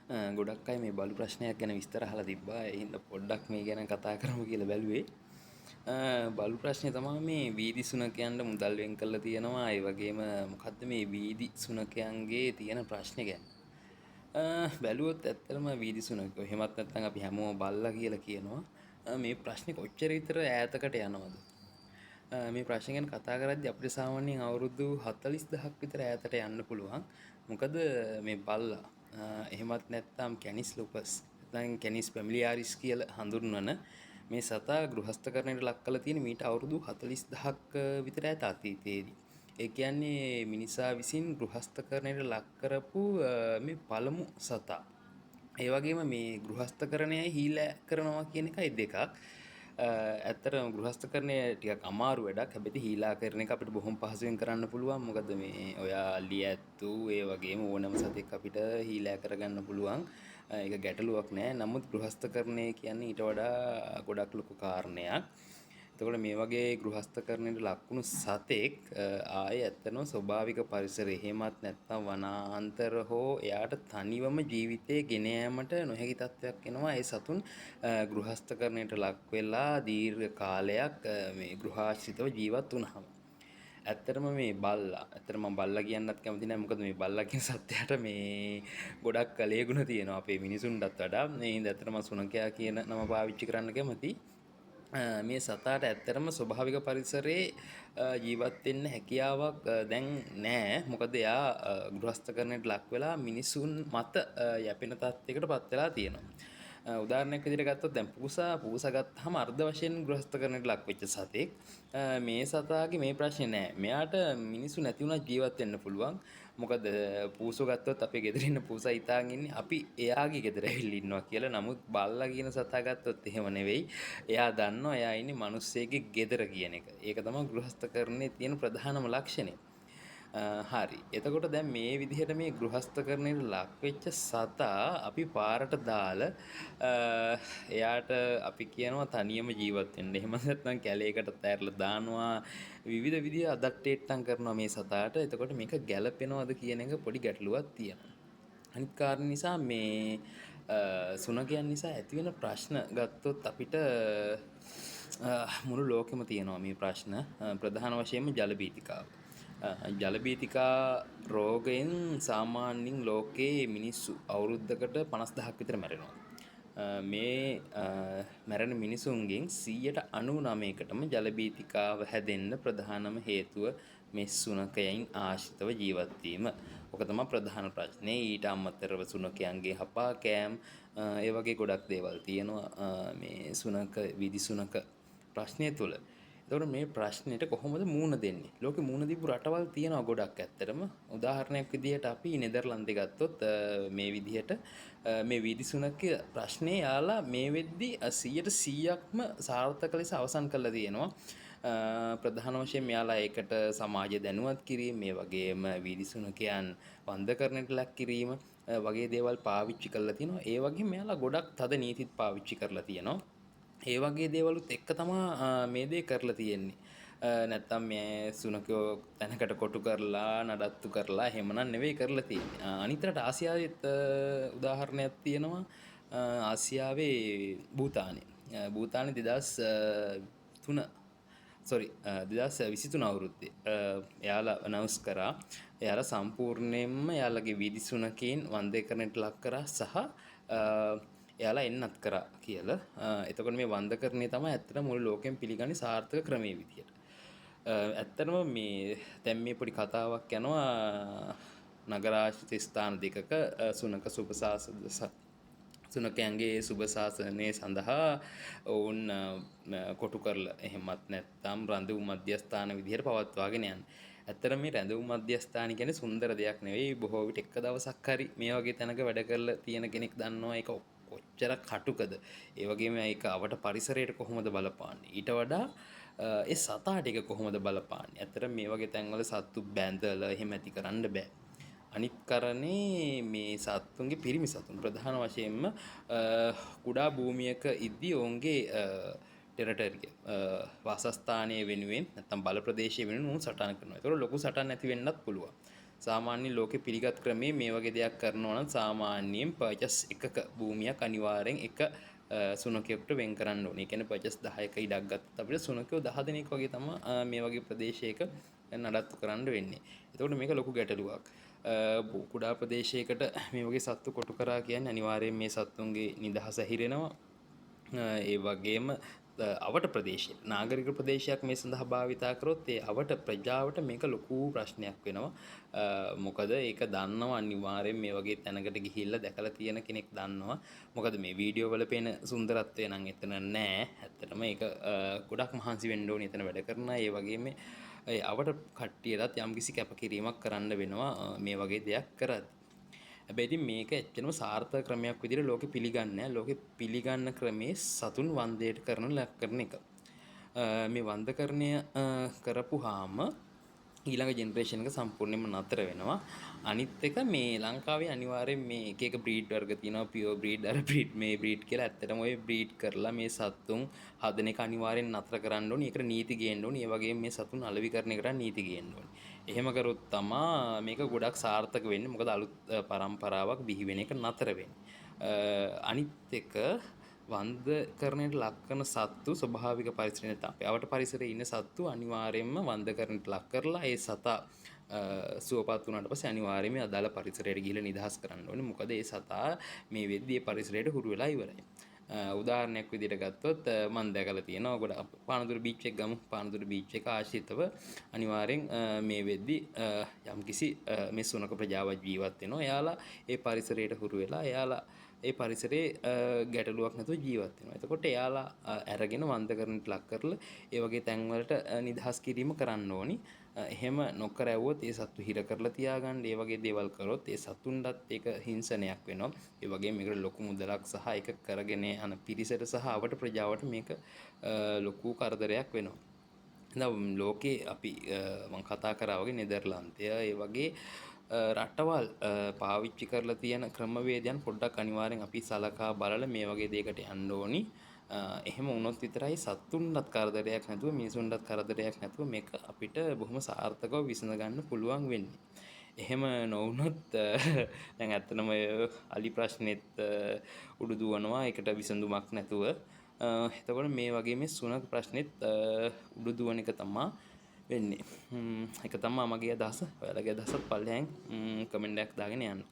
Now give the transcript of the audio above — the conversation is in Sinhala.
ගොඩක් අය මේ බලු ප්‍රශ්නයක් ගැන විස්තර අහලා තිබ්බා. ඒ හින්දා පොඩ්ඩක් මේ ගැන කතා කරමු කියලා බැලුවේ. බලු ප්‍රශ්නේ තමයි මේ වීදි සුනකයන්ට මුදල් වෙන් කරලා තියෙනවා. ඒ වගේම මොකද්ද මේ වීදි සුනකයන්ගේ තියෙන ප්‍රශ්නේ ගැන. බැලුවොත් ඇත්තටම වීදි සුනකයෝ එහෙමත් නැත්නම් අපි හැමෝම බල්ලා කියලා කියනවා. මේ ප්‍රශ්නේ කොච්චර විතර ඈතකට යනවද? මේ ප්‍රශ්න ගැන කතා කරද්දී අපිට සාමාන්‍යයෙන් අවුරුදු 40000ක් විතර ඈතට යන්න පුළුවන්. මොකද මේ බල්ලා එහෙමත් නැත්නම් කැනිස් ලුපස් නැත්නම් කැනිස් ෆැමිලියාරිස් කියලා හඳුන්වන මේ සතා ගෘහස්ථකරණයට ලක් කරලා තියෙන මීට අවුරුදු 40000ක් විතර ඈත අතීතයේදී. ඒ කියන්නේ මිනිසා විසින් ගෘහස්ථකරණයට ලක් කරපු මේ පළමු සතා. ඒ වගේම මේ ගෘහස්ථකරණය හීලෑ කරනවා කියන එකයි දෙකක්. ඇත්තටම ගෘහස්ථකරණය ටිකක් අමාරු වැඩක්. හැබැයි හීලා කරන එක අපිට බොහොම පහසුවෙන් කරන්න පුළුවන්. මොකද මේ ඔයා ලියැත්තු ඒ වගේම ඕනම සතෙක් අපිට හීලා කරගන්න පුළුවන්. ඒක ගැටලුවක් නෑ. නමුත් ගෘහස්ථකරණය කියන්නේ ඊට වඩා ගොඩක් ලොකු කාරණයක්. එතකොට මේ වගේ ගෘහස්ථකරණයට ලක්වුණු සතෙක් ආයේ ඇත්තනම ස්වභාවික පරිසරය එහෙමත් නැත්නම් වනාන්තර හෝ එයාට තනිවම ජීවිතේ ගෙන යාමට නොහැකි තත්ත්වයක් එනවා. ඒ සතුන් ගෘහස්ථකරණයට ලක් වෙලා දීර්ඝ කාලයක් මේ ගෘහාශ්‍රිතව ජීවත් වුණාම. ඇත්තටම මේ බල්ලා ඇත්තටම මම බල්ලා කියන්නත් කැමති නැහැ. මොකද මේ බල්ලා කියන සත්‍යයට මේ ගොඩක් කලෙගුණ තියෙනවා අපේ මිනිසුන්ටත් වඩා. මේ හින්දා ඇත්තටම සුනකයා කියන නම පාවිච්චි කරන්න කැමතියි. මේ සතාට ඇත්තටම ස්වභාවික පරිසරයේ ජීවත් වෙන්න හැකියාවක් දැන් නැහැ. මොකද එයා ගෘහස්ථකරණයට ලක් වෙලා මිනිසුන් මත යැපෙන තත්යකට පත් වෙලා තියෙනවා. උදාහරණයක් විදිහට ගත්තොත් දැන් පූසා ගත්තාම අර්ධ වශයෙන් ගෘහස්ථකරණයට ලක් වෙච්ච සතෙක්. මේ සතාගේ මේ ප්‍රශ්නේ නැහැ. මෙයාට මිනිසු නැති වුණා ජීවත් වෙන්න පුළුවන්. මොකද පූසෝ ගත්තොත් අපේ ගෙදර ඉන්න පූසා හිතාගෙන ඉන්නේ අපි එයාගේ ගෙදර ඇවිල්ලා ඉන්නවා කියලා. නමුත් බල්ලා කියන සතා ගත්තොත් එහෙම නෙවෙයි. එයා දන්නවා එයා ඉන්නේ මිනිස්සෙගේ ගෙදර කියන එක. ඒක තමයි ගෘහස්ථකරණයේ තියෙන ප්‍රධානම ලක්ෂණය. හරි. එතකොට දැන් මේ විදිහට මේ ගෘහස්ථකරණයට ලක් වෙච්ච සතා අපි පාරට දාලා එයාට අපි කියනවා තනියම ජීවත් වෙන්න. එහෙම නැත්නම් කැලේකට තැරලා දානවා. විවිධ විදිහ අදට්ටේට්ටම් කරනවා මේ සතාට. එතකොට මේක ගැළපෙනවද කියන එක පොඩි ගැටලුවක් තියෙනවා. අනිත් කාරණේ නිසා මේ සුනකයන් නිසා ඇතිවෙන ප්‍රශ්න ගත්තොත් අපිට මුළු ලෝකෙම තියෙනවා මේ ප්‍රශ්න. ප්‍රධාන වශයෙන්ම ජල බීතිකාව. ජල බීතිකා රෝගයෙන් සාමාන්‍යයෙන් ලෝකයේ මිනිස්සු අවුරුද්දකට 50000ක් විතර මැරෙනවා. මේ මැරෙන මිනිසුන්ගෙන් 99%කටම ජල බීතිකාව හැදෙන්න ප්‍රධානම හේතුව මේ සුනකයන් ආශ්‍රිතව ජීවත් වීම. ඔක තමයි ප්‍රධාන ප්‍රශ්නේ. ඊට අමතරව සුනකයන්ගේ හපා කෑම් ඒ වගේ ගොඩක් දේවල් තියෙනවා මේ සුනක විදි සුනක ප්‍රශ්නය තුල. එතකොට මේ ප්‍රශ්නෙට කොහොමද මූණ දෙන්නේ? ලෝකෙ මූණ දීපු රටවල් තියෙනවා ගොඩක් ඇත්තටම. උදාහරණයක් විදිහට අපි නෙදර්ලන්තේ ගත්තොත් මේ විදිහට මේ වීදිසුනක ප්‍රශ්නේ යාලා මේ වෙද්දි 100%ක්ම සාර්ථක ලෙස අවසන් කරලා තියෙනවා. ප්‍රධාන වශයෙන් මෙයාලා ඒකට සමාජ දැනුවත් කිරීම, මේ වගේම වීදිසුනකයන් වන්දකරණයට ලක් කිරීම වගේ දේවල් පාවිච්චි කරලා තියෙනවා. ඒ වගේම මෙයාලා ගොඩක් තද නීතිත් පාවිච්චි කරලා තියෙනවා. ඒ වගේ දේවලුත් එක්ක තමයි මේ දේ කරලා තියෙන්නේ. නැත්තම් මේ සුනකයෝ තැනකට කොටු කරලා නඩත්තු කරලා එහෙමනම් නෙවෙයි කරලා තියෙන්නේ. අනිතරට ආසියාවෙත් උදාහරණයක් තියෙනවා. ආසියාවේ භූතානය. භූතානය 2023 අවුරුද්දේ එයාලා අනවුන්ස් කරා එයාලා සම්පූර්ණයෙන්ම එයාලගේ විදිසුනකින් වන්දේකරණයට ලක් කරා සහ එයාලා එන්නත් කරා කියලා. එතකොට මේ වන්දකරණය තමයි ඇත්තටම මුළු ලෝකෙම පිළිගන්නේ සාර්ථක ක්‍රමයේ විදියට. ඇත්තටම මේ දැන් මේ පොඩි කතාවක් යනවා නගරාශ්‍රිත ස්ථාන දෙකක සුනක සුනකයන්ගේ සුබ සාසනය සඳහා ඔවුන් කොටු කරලා එහෙමත් නැත්නම් රඳවු මධ්‍යස්ථාන විදියට පවත්වාගෙන යන්නේ. ඇත්තටම මේ රැඳවු මධ්‍යස්ථාන කියන්නේ සුන්දර දෙයක් නෙවෙයි. බොහෝ විට එක දවසක් හරි මේ වගේ තැනක වැඩ කරලා තියෙන කෙනෙක් දන්නවා ඒක කොච්චර කටුකද. ඒ වගේම ඒක අවට පරිසරයට කොහොමද බලපාන්නේ. ඊට වඩා ඒ සතා ටික කොහොමද බලපාන්නේ. ඇත්තටම මේ වගේ තැන්වල සත්තු බැඳලා එහෙම ඇති කරන්න බෑ. අනිත් කරන්නේ මේ සත්තුන්ගේ පිරිමි සතුන් ප්‍රධාන වශයෙන්ම කුඩා භූමියක ඉද්දී ඔවුන්ගේ ටෙරටරිය වාසස්ථානය වෙනුවෙන් නැත්නම් බල ප්‍රදේශය වෙනුවෙන් උන් සටන් කරනවා. ඒතකොට ලොකු සටන් නැති වෙන්නත් පුළුවන්. සාමාන්‍ය ලෝකෙ පිළිගත් ක්‍රමේ මේ වගේ දෙයක් කරනවා නම් සාමාන්‍යයෙන් පර්චස් එකක භූමියක් අනිවාර්යෙන් එක සුනකයෙකුට වෙන් කරන්න ඕනේ. ඒ කියන්නේ පර්චස් 10ක ඉඩක් ගත්තත් අපිට සුනකයෝ 10 දෙනෙක් වගේ තමයි මේ වගේ ප්‍රදේශයක නඩත්තු කරන්න වෙන්නේ. එතකොට මේක ලොකු ගැටලුවක්. කුඩා ප්‍රදේශයකට මේ වගේ සත්තු කොටු කරා කියන්නේ අනිවාර්යෙන් මේ සත්තුන්ගේ නිදහස හිරෙනවා. ඒ වගේම අවට ප්‍රදේශය නාගරික ප්‍රදේශයක් මේ සඳහා භාවිතා කරොත් ඒ අවට ප්‍රජාවට මේක ලොකු ප්‍රශ්නයක් වෙනවා. මොකද ඒක දන්නවා අනිවාර්යෙන් මේ වගේ තැනකට ගිහිල්ලා දැකලා තියෙන කෙනෙක් දන්නවා. මොකද මේ වීඩියෝ වල පේන සුන්දරත්වය නම් එතන නෑ. ඇත්තටම ඒක ගොඩක් මහන්සි වෙන්න ඕනේ එතන වැඩ කරන. ඒ වගේම ඒ අවට කට්ටියටත් යම්කිසි කැපකිරීමක් කරන්න වෙනවා මේ වගේ දෙයක් කරද්දී. හැබැයි ඉතින් මේක ඇත්තටම සාර්ථක ක්‍රමයක් විදිහට ලෝකෙ පිළිගන්නේ නැහැ. ලෝකෙ පිළිගන්න ක්‍රමේ සතුන් වන්දයට කරන එක. මේ වන්දකරණය කරපුවාම ඊළඟ ජෙනරේෂන් එක සම්පූර්ණයෙන්ම නතර වෙනවා. අනිත් එක මේ ලංකාවේ අනිවාර්යෙන් මේ එක එක බ්‍රීඩ් වර්ග තියෙනවා. පියුර් බ්‍රීඩ්, අර බ්‍රීඩ්, මේ බ්‍රීඩ් කියලා. ඇත්තටම ඔය බ්‍රීඩ් කරලා මේ සතුන් හදන එක අනිවාර්යෙන් නතර කරන්න ඕනේ. ඒකට නීති ගේන්න ඕනේ. ඒ වගේම මේ සතුන් අලෙවිකරණය කරන්න නීති ගේන්න ඕනේ. එහෙම කරොත් තමා මේක ගොඩක් සාර්ථක වෙන්නේ. මොකද අලුත් පරම්පරාවක් බිහි වෙන එක නතර වෙන්නේ. අනිත් එක වන්දකරණයට ලක් කරන සත්තු ස්වභාවික පරිසරයට අපේ අවට පරිසරයේ ඉන්න සත්තු අනිවාර්යයෙන්ම වන්දකරණයට ලක් කරලා ඒ සතා සුවපත් වුණාට පස්සේ අනිවාර්යයෙන්ම අදාළ පරිසරයට ගිහිල්ලා නිදහස් කරන්න ඕනේ. මොකද ඒ සතා මේ වෙද්දී ඒ පරිසරයට හුරු වෙලා ඉවරයි. උදාහරණයක් විදිහට ගත්තොත් මම දැකලා තියෙනවා ගොඩ පානදුර බීච් එක ගමු. පානදුර බීච් එක ආශ්‍රිතව අනිවාර්යෙන් මේ වෙද්දී යම්කිසි මේ සුනක ප්‍රජාවක් ජීවත් වෙනවා. එයාලා ඒ පරිසරයට හුරු වෙලා එයාලා ඒ පරිසරේ ගැටලුවක් නැතුව ජීවත් වෙනවා. එතකොට එයාලා අරගෙන වන්දකරණයට ලක් කරලා ඒ වගේ තැන්වලට නිදහස් කිරීම කරන්න ඕනි. එහෙම නොකර ඇව්වොත් ඒ සත්තු හිර කරලා තියාගන්න ඒ වගේ දේවල් කරොත් ඒ සතුන්ටත් ඒක හිංසනයක් වෙනවා. ඒ වගේම මේකට ලොකු මුදලක් සහ ඒක කරගෙන යන පිරිසට සහ අවට ප්‍රජාවට මේක ලොකු කරදරයක් වෙනවා. දැන් ලෝකේ අපි මම කතා කරා වගේ නෙදර්ලන්තය ඒ වගේ රටවල් පාවිච්චි කරලා තියෙන ක්‍රමවේදයන් පොඩ්ඩක් අනිවාර්යෙන් අපි සලකා බලලා මේ වගේ දෙයකට යන්න ඕනි. එහෙම වුණොත් විතරයි සතුන්ටත් කරදරයක් නැතුව මිනිසුන්ටත් කරදරයක් නැතුව මේක අපිට බොහොම සාර්ථකව විසඳ ගන්න පුළුවන් වෙන්නේ. එහෙම නොවුනොත් දැන් ඇත්තටම අලි ප්‍රශ්නෙත් උඩු දුවනවා ඒකට විසඳුමක් නැතුව. එතකොට මේ වගේ මේ සුනක ප්‍රශ්නෙත් උඩු දුවන එක තමයි වෙන්නේ. ඒක තමයි මගේ අදහස. ඔයාලගේ අදහසත් පල්ලෙහාන් කමෙන්ට් එකක් දාගෙන යන්න.